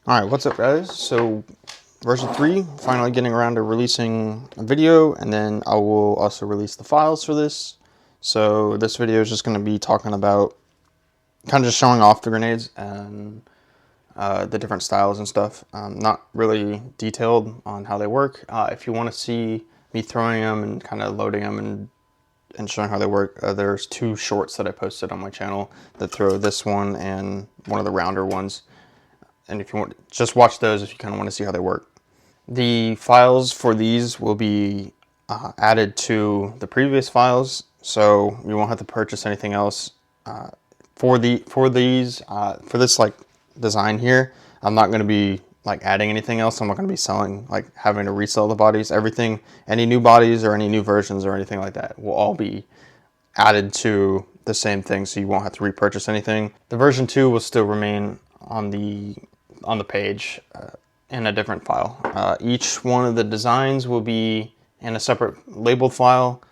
All right, what's up, guys? So version 3, finally getting around to releasing a video, and then I will also release the files for this. So this video is just going to be talking about kind of just showing off the grenades and the different styles and stuff. Not really detailed on how they work. If you want to see me throwing them and kind of loading them and showing how they work, there's 2 shorts that I posted on my channel that throw this one and one of the rounder ones. And if you want, just watch those if you kind of want to see how they work. The files for these will be added to the previous files, so you won't have to purchase anything else. For this like design here, I'm not going to be like adding anything else. I'm not going to be selling, like having to resell the bodies. Everything, any new bodies or any new versions or anything like that will all be added to the same thing, so you won't have to repurchase anything. The version 2 will still remain on the page in a different file. Each one of the designs will be in a separate labeled file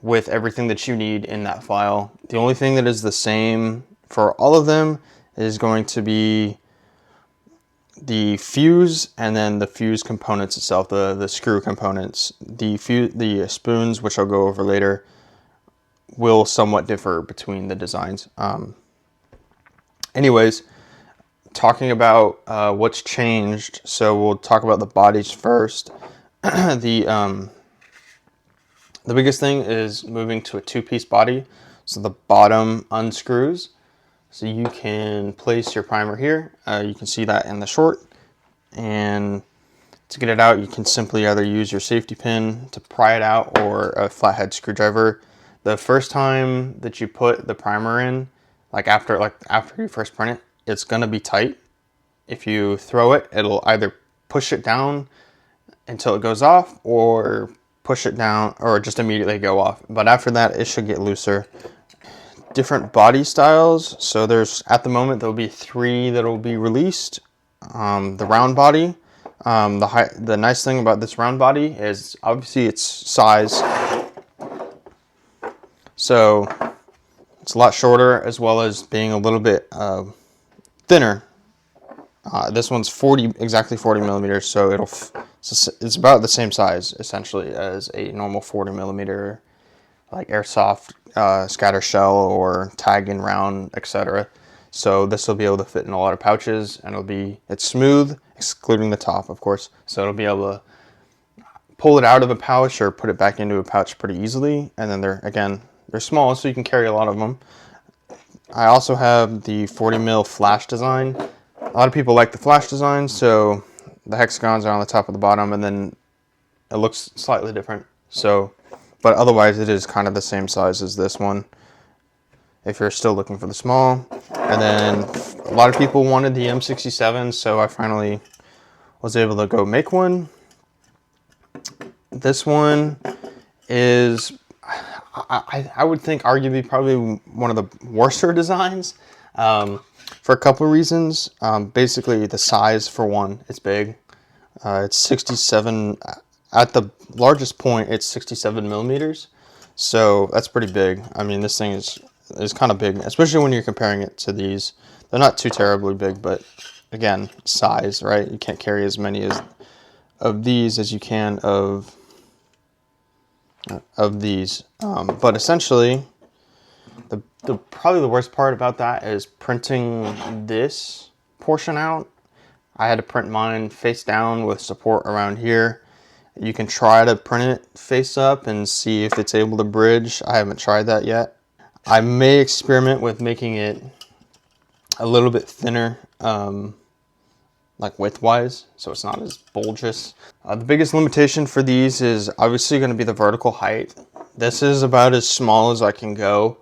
with everything that you need in that file. The only thing that is the same for all of them is going to be the fuse, and then the fuse components itself, the screw components. The spoons, which I'll go over later, will somewhat differ between the designs. Anyways, talking about what's changed, so we'll talk about the bodies first. The biggest thing is moving to a 2-piece body. So the bottom unscrews, so you can place your primer here. You can see that in the short, and to get it out, you can simply either use your safety pin to pry it out or a flathead screwdriver. The first time that you put the primer in, after you first print it, it's gonna be tight. If you throw it, it'll either push it down until it goes off, or push it down, or just immediately go off. But after that, it should get looser. Different body styles. So at the moment, there'll be 3 that will be released. The round body. The nice thing about this round body is obviously its size. So it's a lot shorter, as well as being a little bit thinner. This one's exactly 40 millimeters, so it's about the same size essentially as a normal 40 millimeter like airsoft scatter shell or tag and round, etc. So this will be able to fit in a lot of pouches, and it's smooth, excluding the top, of course. So it'll be able to pull it out of a pouch or put it back into a pouch pretty easily. And then they're small, so you can carry a lot of them. I also have the 40 mil flash design. A lot of people like the flash design, so the hexagons are on the top and the bottom, and then it looks slightly different. So, but otherwise it is kind of the same size as this one, if you're still looking for the small. And then a lot of people wanted the M67, so I finally was able to go make one. This one is, I would think, arguably probably one of the worser designs. For a couple of reasons. Basically, the size, for one, it's big. It's 67, at the largest point, it's 67 millimeters. So that's pretty big. I mean, this thing is kind of big, especially when you're comparing it to these. They're not too terribly big, but again, size, right? You can't carry as many of these as you can of these. But essentially, probably the worst part about that is printing this portion out. I had to print mine face down with support around here. You can try to print it face up and see if it's able to bridge. I haven't tried that yet. I may experiment with making it a little bit thinner, like width-wise, so it's not as bulbous. The biggest limitation for these is obviously going to be the vertical height. This is about as small as I can go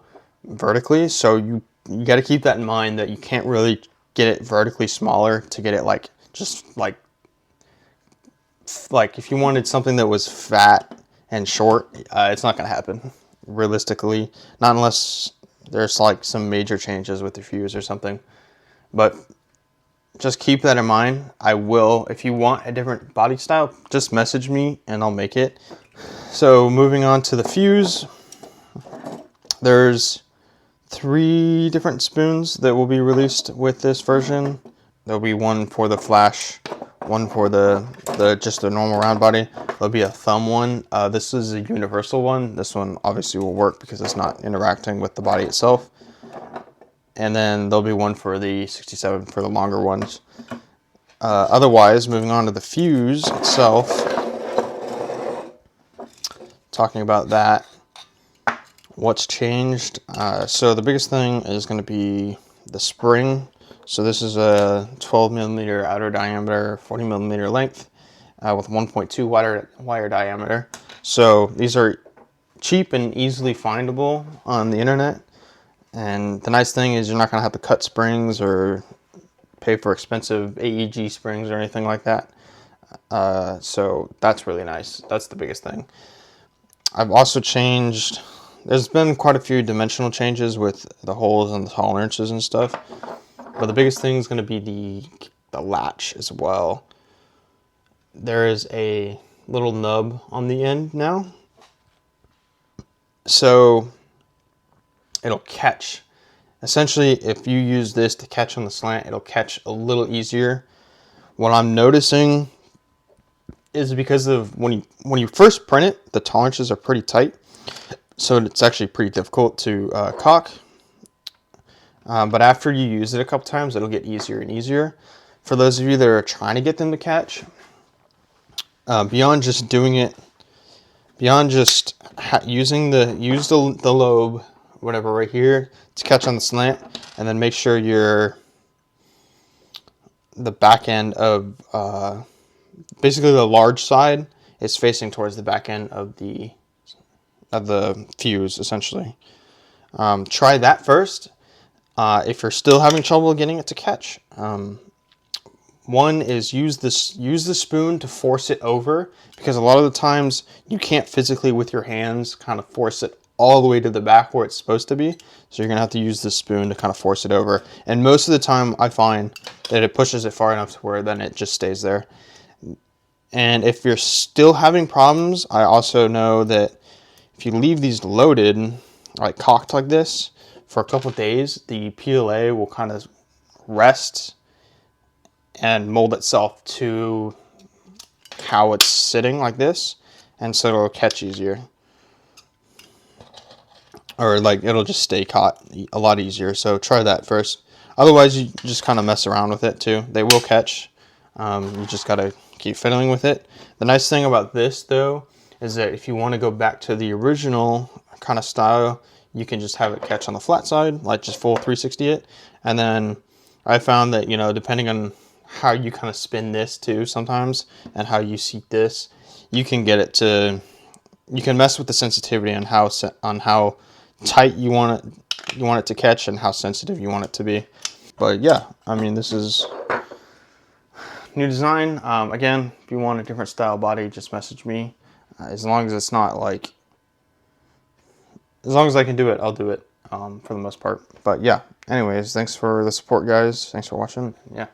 vertically, so you got to keep that in mind, that you can't really get it vertically smaller to get it like if you wanted something that was fat and short, it's not going to happen realistically, not unless there's like some major changes with the fuse or something. But just keep that in mind. I will, if you want a different body style, just message me and I'll make it. So moving on to the fuse, there's 3 different spoons that will be released with this version. There'll be one for the flash, one for the just the normal round body. There'll be a thumb one. This is a universal one. This one obviously will work because it's not interacting with the body itself. And then there'll be one for the 67 for the longer ones. Otherwise, moving on to the fuse itself, talking about that, what's changed. So the biggest thing is going to be the spring. So this is a 12 millimeter outer diameter, 40 millimeter length, with 1.2 wire diameter. So these are cheap and easily findable on the internet. And the nice thing is you're not going to have to cut springs or pay for expensive AEG springs or anything like that. So that's really nice. That's the biggest thing. I've also changed, there's been quite a few dimensional changes with the holes and the tolerances and stuff. But the biggest thing is going to be the latch as well. There is a little nub on the end now. So it'll catch. Essentially, if you use this to catch on the slant, it'll catch a little easier. What I'm noticing is because of when you first print it, the tolerances are pretty tight. So it's actually pretty difficult to cock. But after you use it a couple times, it'll get easier and easier. For those of you that are trying to get them to catch, beyond just doing it, beyond just using the lobe, whatever, right here to catch on the slant, and then make sure the back end of basically the large side is facing towards the back end of the fuse, essentially. Try that first. If you're still having trouble getting it to catch, one is use the spoon to force it over, because a lot of the times you can't physically with your hands kind of force it all the way to the back where it's supposed to be. So you're gonna have to use the spoon to kind of force it over. And most of the time I find that it pushes it far enough to where then it just stays there. And if you're still having problems, I also know that if you leave these loaded, like cocked like this, for a couple of days, the PLA will kind of rest and mold itself to how it's sitting like this, and so it'll catch easier. Or like it'll just stay caught a lot easier. So try that first. Otherwise, you just kind of mess around with it too. They will catch. You just gotta keep fiddling with it. The nice thing about this though is that if you want to go back to the original kind of style, you can just have it catch on the flat side, like just full 360 it. And then I found that, you know, depending on how you kind of spin this too sometimes and how you seat this, you can get it to, you can mess with the sensitivity on how tight you want it to catch and how sensitive you want it to be. But yeah, I mean, this is new design. Again, if you want a different style body, just message me. As long as it's not like, as long as I can do it, I'll do it for the most part. But yeah, anyways, thanks for the support, guys. Thanks for watching. Yeah.